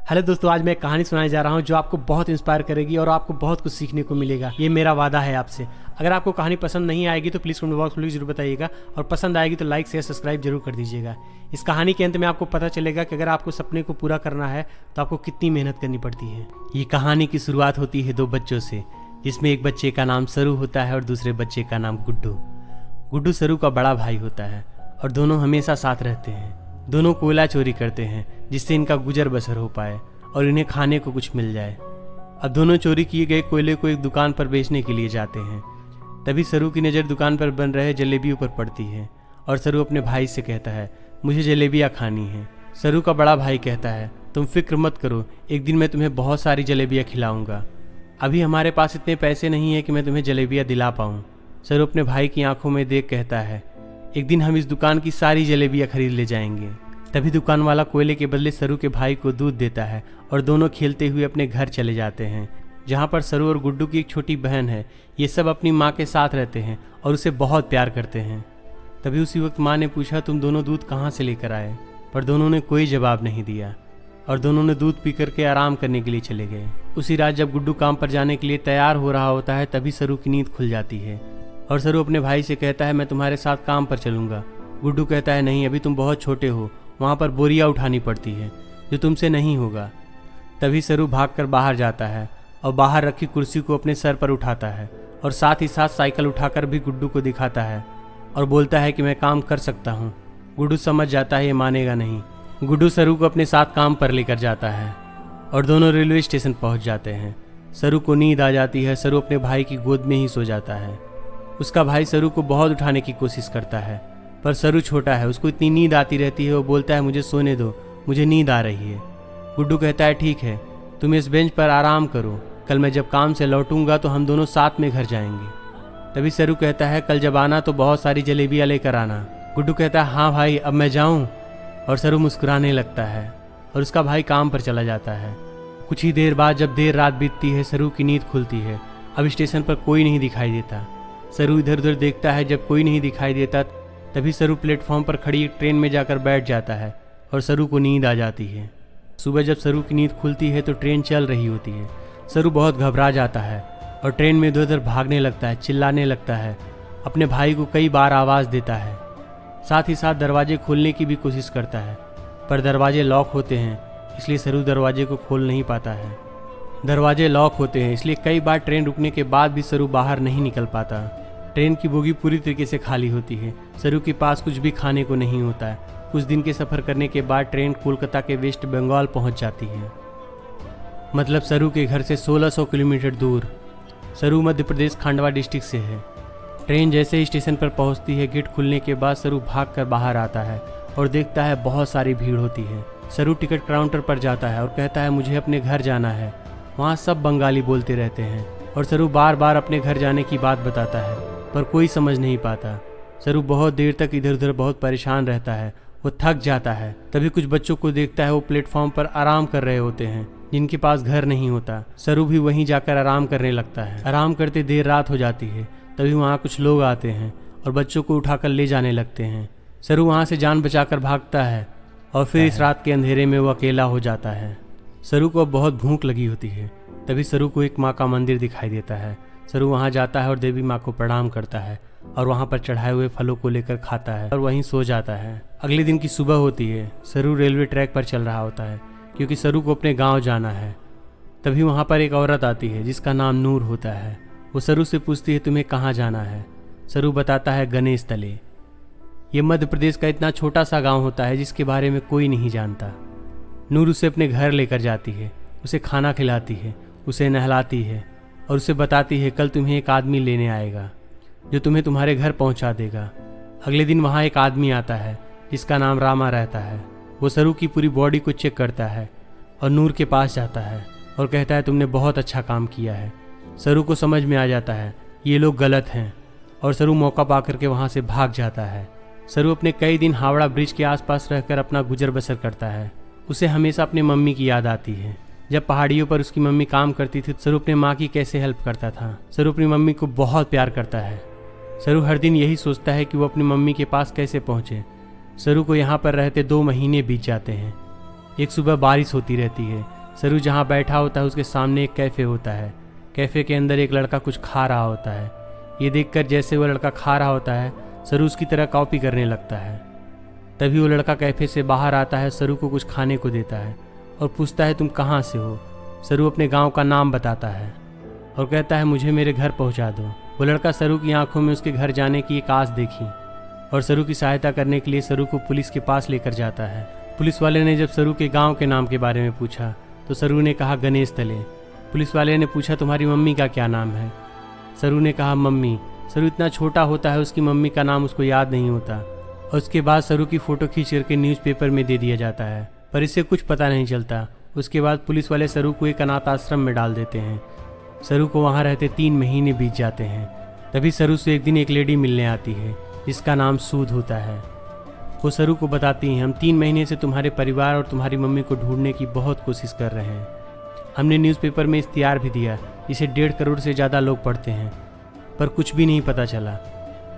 Hello दोस्तों, आज मैं एक कहानी सुनाने जा रहा हूँ जो आपको बहुत इंस्पायर करेगी और आपको बहुत कुछ सीखने को मिलेगा। ये मेरा वादा है आपसे। अगर आपको कहानी पसंद नहीं आएगी तो प्लीज़ कमेंट बॉक्स में जरूर बताइएगा, और पसंद आएगी तो लाइक शेयर सब्सक्राइब जरूर कर दीजिएगा। इस कहानी के अंत में आपको पता चलेगा कि अगर आपको सपने को पूरा करना है तो आपको कितनी मेहनत करनी पड़ती है। ये कहानी की शुरुआत होती है दो बच्चों से, जिसमें एक बच्चे का नाम सरू होता है और दूसरे बच्चे का नाम गुड्डू। गुड्डू सरू का बड़ा भाई होता है और दोनों हमेशा साथ रहते हैं। दोनों कोयला चोरी करते हैं जिससे इनका गुजर बसर हो पाए और इन्हें खाने को कुछ मिल जाए। अब दोनों चोरी किए गए कोयले को एक दुकान पर बेचने के लिए जाते हैं। तभी सरू की नज़र दुकान पर बन रहे जलेबियों पर पड़ती है और सरू अपने भाई से कहता है, मुझे जलेबियाँ खानी हैं। सरू का बड़ा भाई कहता है, तुम फिक्र मत करो, एक दिन मैं तुम्हें बहुत सारी जलेबियाँ खिलाऊंगा। अभी हमारे पास इतने पैसे नहीं है कि मैं तुम्हें जलेबियाँ दिला पाऊँ। सरू अपने भाई की आंखों में देख कहता है, एक दिन हम इस दुकान की सारी जलेबियाँ खरीद ले जाएंगे। तभी दुकान वाला कोयले के बदले सरू के भाई को दूध देता है और दोनों खेलते हुए अपने घर चले जाते हैं, जहाँ पर सरू और गुड्डू की एक छोटी बहन है। ये सब अपनी माँ के साथ रहते हैं और उसे बहुत प्यार करते हैं। तभी उसी वक्त माँ ने पूछा, तुम दोनों दूध कहाँ से लेकर आए? पर दोनों ने कोई जवाब नहीं दिया और दोनों ने दूध पी करके आराम करने के लिए चले गए। उसी रात जब गुड्डू काम पर जाने के लिए तैयार हो रहा होता है तभी सरू की नींद खुल जाती है और सरू अपने भाई से कहता है, मैं तुम्हारे साथ काम पर चलूँगा। गुड्डू कहता है, नहीं, अभी तुम बहुत छोटे हो, वहाँ पर बोरियाँ उठानी पड़ती है जो तुमसे नहीं होगा। तभी सरू भागकर बाहर जाता है और बाहर रखी कुर्सी को अपने सर पर उठाता है और साथ ही साथ साइकिल उठाकर भी गुड्डू को दिखाता है और बोलता है कि मैं काम कर सकता हूँ। गुड्डू समझ जाता है ये मानेगा नहीं। गुड्डू सरू को अपने साथ काम पर लेकर जाता है और दोनों रेलवे स्टेशन पहुँच जाते हैं। सरू को नींद आ जाती है। सरू अपने भाई की गोद में ही सो जाता है। उसका भाई सरू को बहुत उठाने की कोशिश करता है पर सरू छोटा है, उसको इतनी नींद आती रहती है। वो बोलता है, मुझे सोने दो, मुझे नींद आ रही है। गुड्डू कहता है, ठीक है, तुम इस बेंच पर आराम करो, कल मैं जब काम से लौटूंगा तो हम दोनों साथ में घर जाएंगे। तभी सरू कहता है, कल जब आना तो बहुत सारी जलेबियाँ लेकर आना। गुड्डू कहता है, हाँ भाई, अब मैं जाऊँ? और सरू मुस्कुराने लगता है और उसका भाई काम पर चला जाता है। कुछ ही देर बाद जब देर रात बीतती है, सरू की नींद खुलती है। अब स्टेशन पर कोई नहीं दिखाई देता। सरू इधर उधर देखता है, जब कोई नहीं दिखाई देता तभी सरू प्लेटफॉर्म पर खड़ी एक ट्रेन में जाकर बैठ जाता है और सरू को नींद आ जाती है। सुबह जब सरू की नींद खुलती है तो ट्रेन चल रही होती है। सरू बहुत घबरा जाता है और ट्रेन में इधर उधर भागने लगता है, चिल्लाने लगता है, अपने भाई को कई बार आवाज़ देता है। साथ ही साथ दरवाजे खोलने की भी कोशिश करता है पर दरवाजे लॉक होते हैं, इसलिए सरू दरवाजे को खोल नहीं पाता है। दरवाजे लॉक होते हैं इसलिए कई बार ट्रेन रुकने के बाद भी सरू बाहर नहीं निकल पाता। ट्रेन की बोगी पूरी तरीके से खाली होती है। सरू के पास कुछ भी खाने को नहीं होता है। कुछ दिन के सफ़र करने के बाद ट्रेन कोलकाता के वेस्ट बंगाल पहुंच जाती है, मतलब सरू के घर से 1600 किलोमीटर दूर। सरू मध्य प्रदेश खंडवा डिस्ट्रिक्ट से है। ट्रेन जैसे ही स्टेशन पर पहुंचती है, गेट खुलने के बाद सरू भागकर बाहर आता है और देखता है बहुत सारी भीड़ होती है। सरू टिकट काउंटर पर जाता है और कहता है, मुझे अपने घर जाना है। वहाँ सब बंगाली बोलते रहते हैं और सरू बार बार अपने घर जाने की बात बताता है पर कोई समझ नहीं पाता। सरू बहुत देर तक इधर उधर बहुत परेशान रहता है, वो थक जाता है। तभी कुछ बच्चों को देखता है, वो प्लेटफॉर्म पर आराम कर रहे होते हैं जिनके पास घर नहीं होता। सरू भी वहीं जाकर आराम करने लगता है। आराम करते देर रात हो जाती है। तभी वहाँ कुछ लोग आते हैं और बच्चों को उठाकर ले जाने लगते हैं। सरू वहाँ से जान बचाकर भागता है और फिर इस रात के अंधेरे में वो अकेला हो जाता है। सरू को बहुत भूख लगी होती है। तभी सरू को एक माँ का मंदिर दिखाई देता है। सरू वहाँ जाता है और देवी माँ को प्रणाम करता है और वहाँ पर चढ़ाए हुए फलों को लेकर खाता है और वहीं सो जाता है। अगले दिन की सुबह होती है। सरू रेलवे ट्रैक पर चल रहा होता है क्योंकि सरू को अपने गांव जाना है। तभी वहाँ पर एक औरत आती है जिसका नाम नूर होता है। वो सरू से पूछती है, तुम्हें कहाँ जाना है? सरू बताता है, गणेश तले। ये मध्य प्रदेश का इतना छोटा सा गाँव होता है जिसके बारे में कोई नहीं जानता। नूर उसे अपने घर लेकर जाती है, उसे खाना खिलाती है, उसे नहलाती है और उसे बताती है, कल तुम्हें एक आदमी लेने आएगा जो तुम्हें तुम्हारे घर पहुंचा देगा। अगले दिन वहाँ एक आदमी आता है जिसका नाम रामा रहता है। वो सरू की पूरी बॉडी को चेक करता है और नूर के पास जाता है और कहता है, तुमने बहुत अच्छा काम किया है। सरू को समझ में आ जाता है ये लोग गलत हैं और सरू मौका पा करके वहाँ से भाग जाता है। सरू अपने कई दिन हावड़ा ब्रिज के आसपास रहकर अपना गुजर बसर करता है। उसे हमेशा अपने मम्मी की याद आती है। जब पहाड़ियों पर उसकी मम्मी काम करती थी, सरू अपने माँ की कैसे हेल्प करता था। सरू अपनी मम्मी को बहुत प्यार करता है। सरू हर दिन यही सोचता है कि वो अपनी मम्मी के पास कैसे पहुँचे। सरू को यहाँ पर रहते 2 महीने बीत जाते हैं। एक सुबह बारिश होती रहती है सरू जहाँ बैठा होता है उसके सामने एक कैफ़े होता है। कैफ़े के अंदर एक लड़का कुछ खा रहा होता है। ये देखकर जैसे वो लड़का खा रहा होता है, सरू उसकी तरह कॉपी करने लगता है। तभी वो लड़का कैफ़े से बाहर आता है, सरू को कुछ खाने को देता है और पूछता है तुम कहाँ से हो। सरू अपने गांव का नाम बताता है और कहता है मुझे मेरे घर पहुंचा दो। वो लड़का सरू की आंखों में उसके घर जाने की एक आस देखी और सरू की सहायता करने के लिए सरू को पुलिस के पास लेकर जाता है। पुलिस वाले ने जब सरू के गांव के नाम के बारे में पूछा तो सरू ने कहा गणेश तले। पुलिस वाले ने पूछा तुम्हारी मम्मी का क्या नाम है। सरू ने कहा मम्मी। सरू इतना छोटा होता है उसकी मम्मी का नाम उसको याद नहीं होता और उसके बाद सरू की फ़ोटो खींच करके न्यूज़पेपर में दे दिया जाता है, पर इससे कुछ पता नहीं चलता। उसके बाद पुलिस वाले सरू को एक अनाथ आश्रम में डाल देते हैं। सरू को वहाँ रहते 3 महीने बीत जाते हैं। तभी सरू से एक दिन एक लेडी मिलने आती है जिसका नाम सूद होता है। वो सरू को बताती हैं हम 3 महीने से तुम्हारे परिवार और तुम्हारी मम्मी को ढूंढने की बहुत कोशिश कर रहे हैं। हमने न्यूज़पेपर में इश्तिहार भी दिया जिसे 1.5 करोड़ से ज़्यादा लोग पढ़ते हैं, पर कुछ भी नहीं पता चला।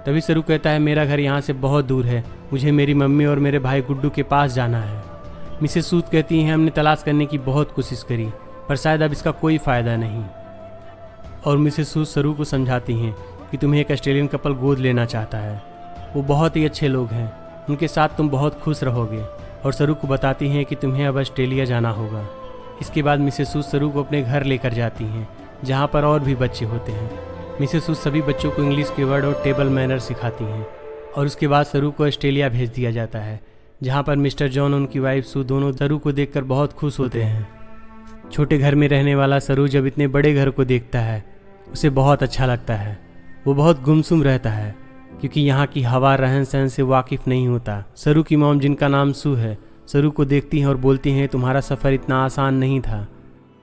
तभी सरू कहता है मेरा घर यहाँ से बहुत दूर है, मुझे मेरी मम्मी और मेरे भाई गुड्डू के पास जाना है। मिसेस सूद कहती हैं हमने तलाश करने की बहुत कोशिश करी पर शायद अब इसका कोई फ़ायदा नहीं। और मिसेस सूद सरू को समझाती हैं कि तुम्हें एक ऑस्ट्रेलियन कपल गोद लेना चाहता है। वो बहुत ही अच्छे लोग हैं, उनके साथ तुम बहुत खुश रहोगे। और सरू को बताती हैं कि तुम्हें अब ऑस्ट्रेलिया जाना होगा। इसके बाद मिसेस सूद सरू को अपने घर लेकर जाती हैं जहाँ पर और भी बच्चे होते हैं। मिसेस सूद सभी बच्चों को इंग्लिश के वर्ड और टेबल मैनर सिखाती हैं और उसके बाद सरू को ऑस्ट्रेलिया भेज दिया जाता है जहाँ पर मिस्टर जॉन और उनकी वाइफ सू दोनों सरू को देखकर बहुत खुश होते हैं। छोटे घर में रहने वाला सरू जब इतने बड़े घर को देखता है उसे बहुत अच्छा लगता है। वो बहुत गुमसुम रहता है क्योंकि यहाँ की हवा रहन सहन से वाकिफ़ नहीं होता। सरू की मॉम जिनका नाम सू है सरू को देखती हैं और बोलती हैं तुम्हारा सफ़र इतना आसान नहीं था,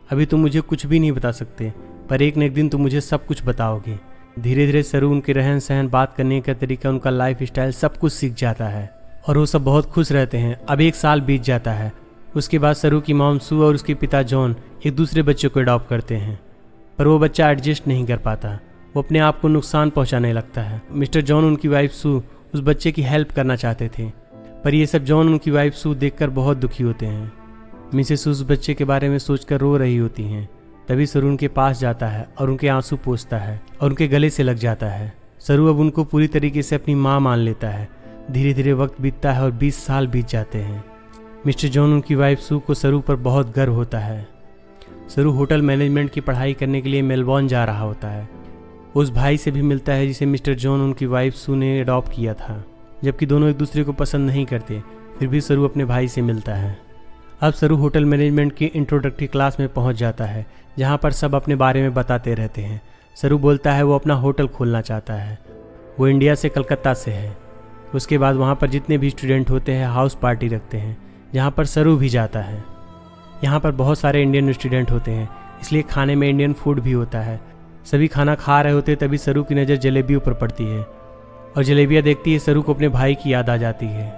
अभी तुम मुझे कुछ भी नहीं बता सकते पर एक न एक दिन तुम मुझे सब कुछ बताओगे। धीरे धीरे सरू उनके रहन सहन, बात करने का तरीका, उनका लाइफ स्टाइल सब कुछ सीख जाता है और वो सब बहुत खुश रहते हैं। अब 1 साल बीत जाता है। उसके बाद सरू की मॉम सू और उसके पिता जॉन एक दूसरे बच्चे को अडॉप्ट करते हैं, पर वो बच्चा एडजस्ट नहीं कर पाता। वो अपने आप को नुकसान पहुंचाने लगता है। मिस्टर जॉन उनकी वाइफ सू उस बच्चे की हेल्प करना चाहते थे, पर ये सब जॉन उनकी वाइफ सू देखकर बहुत दुखी होते हैं। मिसेस सू उस बच्चे के बारे में सोचकर रो रही होती हैं। तभी सरू उनके पास जाता है और उनके आंसू पोंछता है और उनके गले से लग जाता है। सरू अब उनको पूरी तरीके से अपनी माँ मान लेता है। धीरे धीरे वक्त बीतता है और 20 साल बीत जाते हैं। मिस्टर जॉन उनकी वाइफ सू को सरू पर बहुत गर्व होता है। सरू होटल मैनेजमेंट की पढ़ाई करने के लिए मेलबॉर्न जा रहा होता है। उस भाई से भी मिलता है जिसे मिस्टर जॉन उनकी वाइफ सू ने अडॉप्ट किया था। जबकि दोनों एक दूसरे को पसंद नहीं करते, फिर भी सरू अपने भाई से मिलता है। अब सरू होटल मैनेजमेंट की इंट्रोडक्टरी क्लास में पहुंच जाता है जहां पर सब अपने बारे में बताते रहते हैं। सरू बोलता है वो अपना होटल खोलना चाहता है। वो इंडिया से कलकत्ता से है। उसके बाद वहां पर जितने भी स्टूडेंट होते हैं हाउस पार्टी रखते हैं जहां पर सरू भी जाता है। यहाँ पर बहुत सारे इंडियन स्टूडेंट होते हैं, इसलिए खाने में इंडियन फूड भी होता है। सभी खाना खा रहे होते तभी सरू की नज़र जलेबियों पर पड़ती है और जलेबियाँ देखती है सरू को अपने भाई की याद आ जाती है।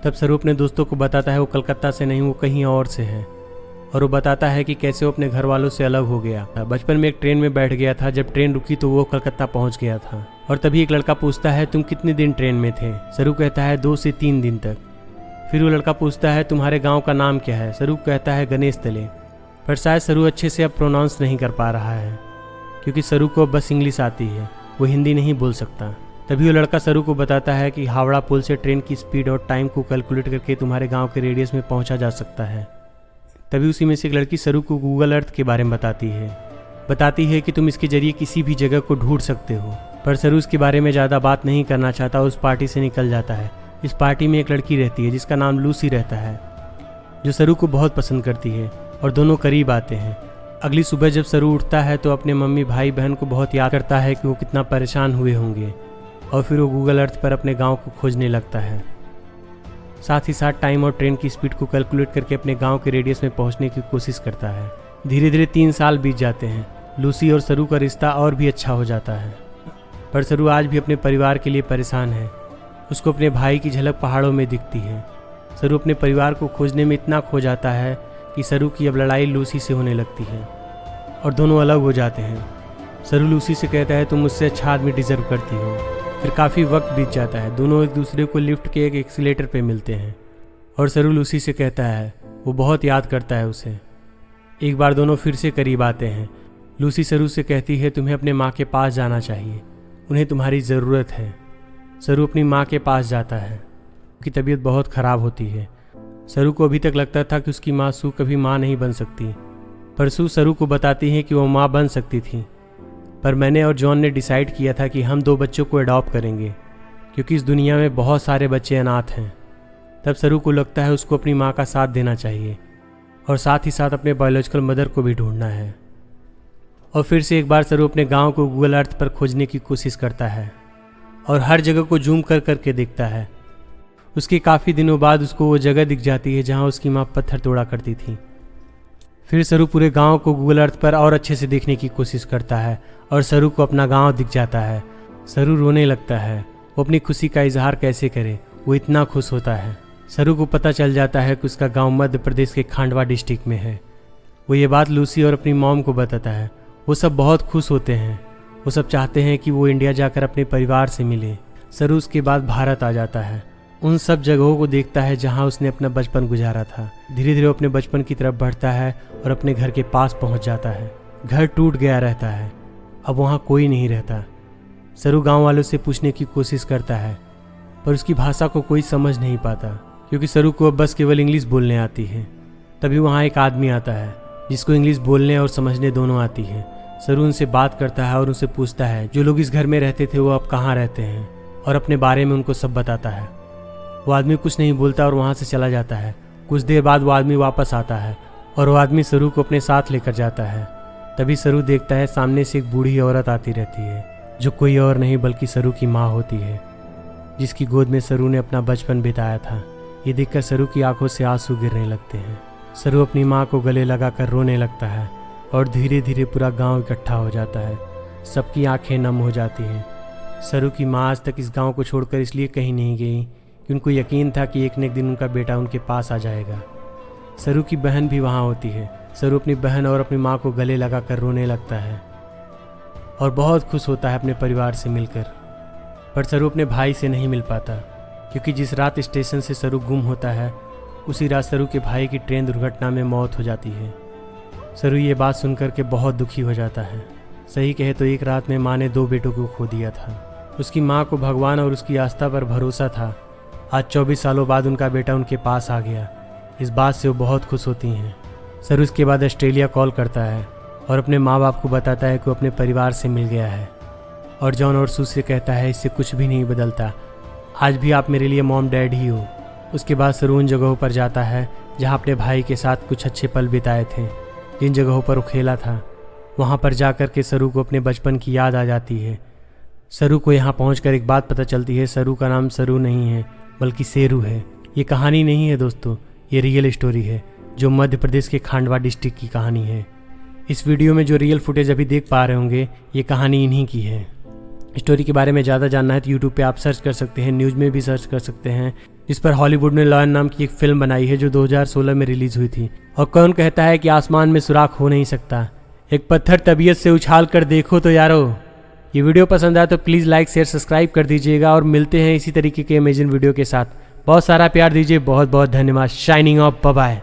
तब सरू अपने दोस्तों को बताता है वो कलकत्ता से नहीं, वो कहीं और से है। और वो बताता है कि कैसे वो अपने घर वालों से अलग हो गया था। बचपन में एक ट्रेन में बैठ गया था, जब ट्रेन रुकी तो वो कलकत्ता पहुंच गया था। और तभी एक लड़का पूछता है तुम कितने दिन ट्रेन में थे। सरू कहता है 2 से 3 दिन तक। फिर वो लड़का पूछता है तुम्हारे गाँव का नाम क्या है। सरू कहता है गणेश तले। पर शायद सरू अच्छे से अब प्रोनाउंस नहीं कर पा रहा है क्योंकि सरू को बस इंग्लिश आती है, वो हिंदी नहीं बोल सकता। तभी वो लड़का सरू को बताता है कि हावड़ा पुल से ट्रेन की स्पीड और टाइम को कैलकुलेट करके तुम्हारे गांव के रेडियस में पहुंचा जा सकता है। तभी उसी में से एक लड़की सरू को गूगल अर्थ के बारे में बताती है कि तुम इसके जरिए किसी भी जगह को ढूंढ सकते हो। पर सरू इसके बारे में ज़्यादा बात नहीं करना चाहता, उस पार्टी से निकल जाता है। इस पार्टी में एक लड़की रहती है जिसका नाम लूसी रहता है, जो सरू को बहुत पसंद करती है और दोनों करीब आते हैं। अगली सुबह जब सरू उठता है तो अपने मम्मी भाई बहन को बहुत याद करता है कि वो कितना परेशान हुए होंगे और फिर वो गूगल अर्थ पर अपने गांव को खोजने लगता है। साथ ही साथ टाइम और ट्रेन की स्पीड को कैलकुलेट करके अपने गांव के रेडियस में पहुंचने की कोशिश करता है। धीरे धीरे 3 साल बीत जाते हैं। लूसी और सरू का रिश्ता और भी अच्छा हो जाता है, पर सरू आज भी अपने परिवार के लिए परेशान है। उसको अपने भाई की झलक पहाड़ों में दिखती है। सरू अपने परिवार को खोजने में इतना खो जाता है कि सरू की अब लड़ाई लूसी से होने लगती है और दोनों अलग हो जाते हैं। सरू लूसी से कहता है तुम मुझसे अच्छा आदमी डिजर्व करती हो। फिर काफ़ी वक्त बीत जाता है। दोनों एक दूसरे को लिफ्ट के एक एक्सीलेटर पे मिलते हैं और सरू लूसी से कहता है वो बहुत याद करता है उसे। एक बार दोनों फिर से करीब आते हैं। लूसी सरू से कहती है तुम्हें अपने माँ के पास जाना चाहिए, उन्हें तुम्हारी ज़रूरत है। सरू अपनी माँ के पास जाता है। उसकी तबीयत बहुत ख़राब होती है। सरू को अभी तक लगता था कि उसकी माँ सू कभी माँ नहीं बन सकती, पर सू सरू को बताती है कि वो माँ बन सकती थी। पर मैंने और जॉन ने डिसाइड किया था कि हम 2 बच्चों को अडॉप्ट करेंगे, क्योंकि इस दुनिया में बहुत सारे बच्चे अनाथ हैं। तब सरू को लगता है उसको अपनी माँ का साथ देना चाहिए और साथ ही साथ अपने बायोलॉजिकल मदर को भी ढूंढना है। और फिर से एक बार सरू अपने गांव को गूगल अर्थ पर खोजने की कोशिश करता है और हर जगह को जूम कर करके देखता है। उसके काफ़ी दिनों बाद उसको वो जगह दिख जाती है जहां उसकी माँ पत्थर तोड़ा करती थी। फिर सरू पूरे गांव को गूगल अर्थ पर और अच्छे से देखने की कोशिश करता है और सरू को अपना गांव दिख जाता है। सरू रोने लगता है। वो अपनी खुशी का इजहार कैसे करे, वो इतना खुश होता है। सरू को पता चल जाता है कि उसका गांव मध्य प्रदेश के खांडवा डिस्ट्रिक्ट में है। वो ये बात लूसी और अपनी मॉम को बताता है। वो सब बहुत खुश होते हैं। वो सब चाहते हैं कि वो इंडिया जाकर अपने परिवार से मिले। सरू उसके बाद भारत आ जाता है। उन सब जगहों को देखता है जहां उसने अपना बचपन गुजारा था। धीरे धीरे अपने बचपन की तरफ बढ़ता है और अपने घर के पास पहुंच जाता है। घर टूट गया रहता है, अब वहां कोई नहीं रहता। सरू गांव वालों से पूछने की कोशिश करता है, पर उसकी भाषा को कोई समझ नहीं पाता, क्योंकि सरू को अब बस केवल इंग्लिश बोलने आती है। तभी वहाँ एक आदमी आता है जिसको इंग्लिश बोलने और समझने दोनों आती है। सरू उनसे बात करता है और उनसे पूछता है जो लोग इस घर में रहते थे वो अब कहाँ रहते हैं, और अपने बारे में उनको सब बताता है। वो आदमी कुछ नहीं बोलता और वहाँ से चला जाता है। कुछ देर बाद वो आदमी वापस आता है और वो आदमी सरू को अपने साथ लेकर जाता है। तभी सरू देखता है सामने से एक बूढ़ी औरत आती रहती है, जो कोई और नहीं बल्कि सरू की माँ होती है, जिसकी गोद में सरू ने अपना बचपन बिताया था। ये देखकर सरू की आंखों से आंसू गिरने लगते हैं। सरू अपनी माँ को गले लगाकर रोने लगता है और धीरे धीरे पूरा गांव इकट्ठा हो जाता है। सबकी आंखें नम हो जाती हैं। सरू की माँ आज तक इस गांव को छोड़कर इसलिए कहीं नहीं गई कि उनको यकीन था कि एक न एक दिन उनका बेटा उनके पास आ जाएगा। सरू की बहन भी वहाँ होती है। सरू अपनी बहन और अपनी माँ को गले लगाकर रोने लगता है और बहुत खुश होता है अपने परिवार से मिलकर। पर सरू अपने भाई से नहीं मिल पाता, क्योंकि जिस रात स्टेशन से सरू गुम होता है उसी रात सरू के भाई की ट्रेन दुर्घटना में मौत हो जाती है। सरू ये बात सुनकर के बहुत दुखी हो जाता है। सही कहे तो एक रात में माँ ने 2 बेटों को खो दिया था। उसकी माँ को भगवान और उसकी आस्था पर भरोसा था। आज 24 सालों बाद उनका बेटा उनके पास आ गया। इस बात से वो बहुत खुश होती हैं। सरू इसके बाद ऑस्ट्रेलिया कॉल करता है और अपने माँ बाप को बताता है कि वो अपने परिवार से मिल गया है। और जॉन और सू से कहता है इससे कुछ भी नहीं बदलता, आज भी आप मेरे लिए मॉम डैड ही हो। उसके बाद सरू उन जगहों पर जाता है जहाँ अपने भाई के साथ कुछ अच्छे पल बिताए थे, जिन जगहों पर वो खेला था। वहाँ पर जाकर के सरू को अपने बचपन की याद आ जाती है। सरू को यहाँ पहुँचकर एक बात पता चलती है, सरू का नाम सरू नहीं है बल्कि शेरू है। ये कहानी नहीं है दोस्तों, ये रियल स्टोरी है जो मध्य प्रदेश के खांडवा डिस्ट्रिक्ट की कहानी है। इस वीडियो में जो रियल फुटेज अभी देख पा रहे होंगे ये कहानी इन्हीं की है। स्टोरी के बारे में ज़्यादा जानना है तो यूट्यूब पे आप सर्च कर सकते हैं, न्यूज़ में भी सर्च कर सकते हैं, जिस पर हॉलीवुड ने लॉयन नाम की एक फिल्म बनाई है जो 2016 में रिलीज़ हुई थी। और कौन कहता है कि आसमान में सुराख हो नहीं सकता, एक पत्थर तबीयत से उछाल कर देखो तो यारो। ये वीडियो पसंद आया तो प्लीज़ लाइक शेयर सब्सक्राइब कर दीजिएगा और मिलते हैं इसी तरीके के अमेजिंग वीडियो के साथ। बहुत सारा प्यार दीजिए। बहुत बहुत धन्यवाद। Signing off, bye bye.